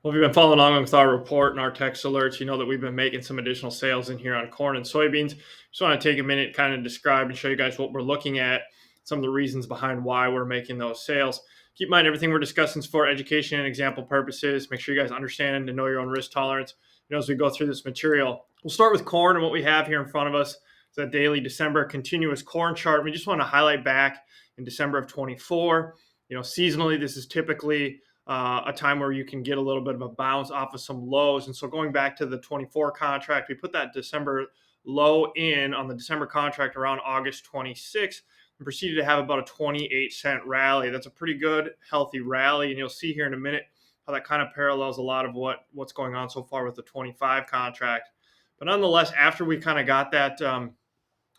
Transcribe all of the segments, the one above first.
Well, if you've been following along with our report and our text alerts, you know that we've been making some additional sales in here on corn and soybeans. Just want to take a minute, kind of describe and show you guys what we're looking at, some of the reasons behind why we're making those sales. Keep in mind, everything we're discussing is for education and example purposes. Make sure you guys understand and know your own risk tolerance, as we go through this material. We'll start with corn, and what we have here in front of us is that daily December continuous corn chart. We just want to highlight back in December of 24. Seasonally, this is typically a time where you can get a little bit of a bounce off of some lows. And so going back to the 24 contract, we put that December low in on the December contract around August 26th and proceeded to have about a 28-cent rally. That's a pretty good, healthy rally. And you'll see here in a minute how that kind of parallels a lot of what's going on so far with the 25 contract. But nonetheless, after we kind of got that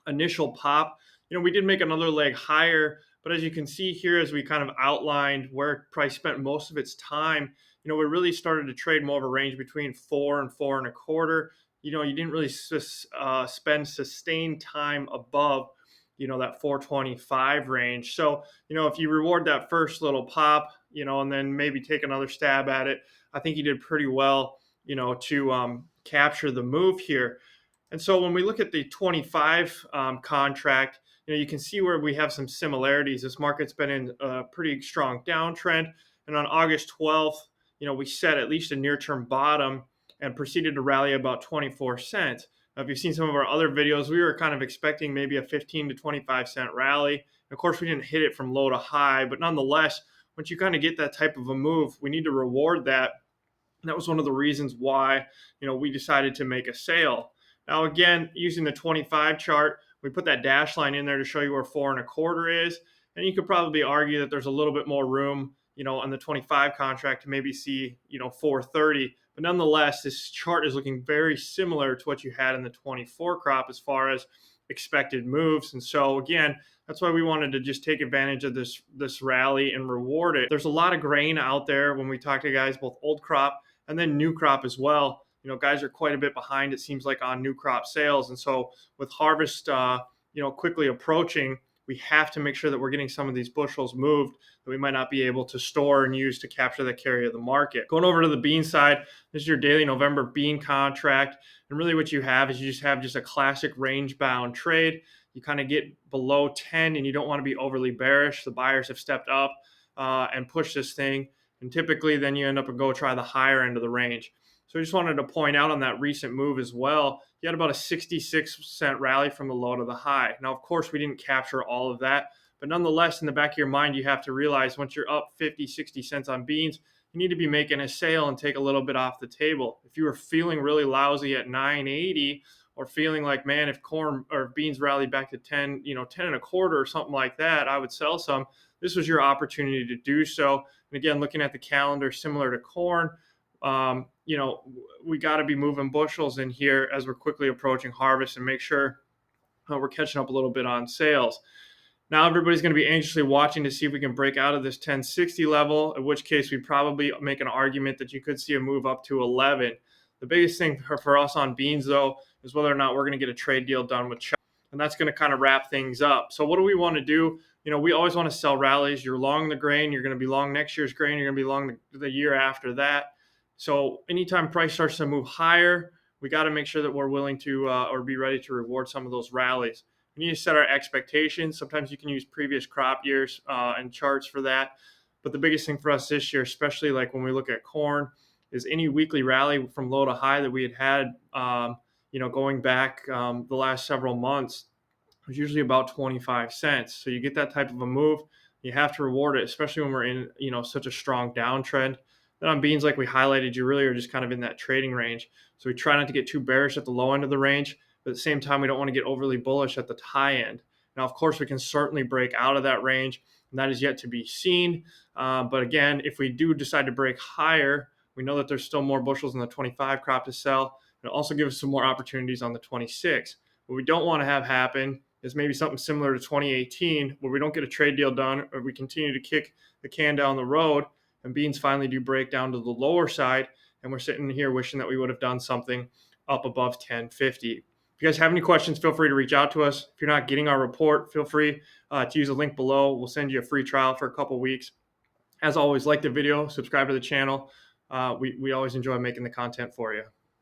initial pop, we did make another leg higher. But as you can see here, as we kind of outlined where price spent most of its time, we really started to trade more of a range between 4 and 4.25. You didn't really spend sustained time above, that 425 range. So, if you reward that first little pop, and then maybe take another stab at it, I think you did pretty well, to capture the move here. And so when we look at the 25 contract, you can see where we have some similarities. This market's been in a pretty strong downtrend. And on August 12th, we set at least a near-term bottom and proceeded to rally about 24 cents. Now, if you've seen some of our other videos, we were kind of expecting maybe a 15 to 25 cent rally. And of course, we didn't hit it from low to high, but nonetheless, once you kind of get that type of a move, we need to reward that. And that was one of the reasons why, we decided to make a sale. Now, again, using the 25 chart, we put that dash line in there to show you where 4.25 is. And you could probably argue that there's a little bit more room, on the 25 contract to maybe see, 430. But nonetheless, this chart is looking very similar to what you had in the 24 crop as far as expected moves. And so, again, that's why we wanted to just take advantage of this rally and reward it. There's a lot of grain out there when we talk to guys, both old crop and then new crop as well. Guys are quite a bit behind, it seems like, on new crop sales. And so with harvest, quickly approaching, we have to make sure that we're getting some of these bushels moved that we might not be able to store and use to capture the carry of the market. Going over to the bean side, this is your daily November bean contract. And really what you have is you just have a classic range bound trade. You kind of get below 10 and you don't want to be overly bearish. The buyers have stepped up and pushed this thing. And typically then you end up and go try the higher end of the range. So I just wanted to point out on that recent move as well, you had about a 66-cent rally from the low to the high. Now, of course, we didn't capture all of that, but nonetheless, in the back of your mind, you have to realize once you're up 50, 60 cents on beans, you need to be making a sale and take a little bit off the table. If you were feeling really lousy at 9.80 or feeling like, man, if corn or beans rally back to 10, 10.25 or something like that, I would sell some. This was your opportunity to do so. And again, looking at the calendar, similar to corn, we got to be moving bushels in here as we're quickly approaching harvest and make sure we're catching up a little bit on sales. Now everybody's going to be anxiously watching to see if we can break out of this 1060 level, in which case we probably make an argument that you could see a move up to 11. The biggest thing for us on beans, though, is whether or not we're going to get a trade deal done with China, and that's going to kind of wrap things up. So what do we want to do? We always want to sell rallies. You're long the grain. You're going to be long next year's grain. You're going to be long the year after that. So anytime price starts to move higher, we got to make sure that we're willing to or be ready to reward some of those rallies. We need to set our expectations. Sometimes you can use previous crop years and charts for that. But the biggest thing for us this year, especially like when we look at corn, is any weekly rally from low to high that we had going back the last several months was usually about 25 cents. So you get that type of a move, you have to reward it, especially when we're in such a strong downtrend. Then on beans, like we highlighted, you really are just kind of in that trading range. So we try not to get too bearish at the low end of the range, but at the same time, we don't want to get overly bullish at the high end. Now, of course, we can certainly break out of that range, and that is yet to be seen. But again, if we do decide to break higher, we know that there's still more bushels in the 25 crop to sell. It'll also give us some more opportunities on the 26. What we don't want to have happen is maybe something similar to 2018, where we don't get a trade deal done, or we continue to kick the can down the road, and beans finally do break down to the lower side, and we're sitting here wishing that we would have done something up above 1050. If you guys have any questions, feel free to reach out to us. If you're not getting our report, feel free to use the link below. We'll send you a free trial for a couple weeks. As always, like the video, subscribe to the channel. we always enjoy making the content for you.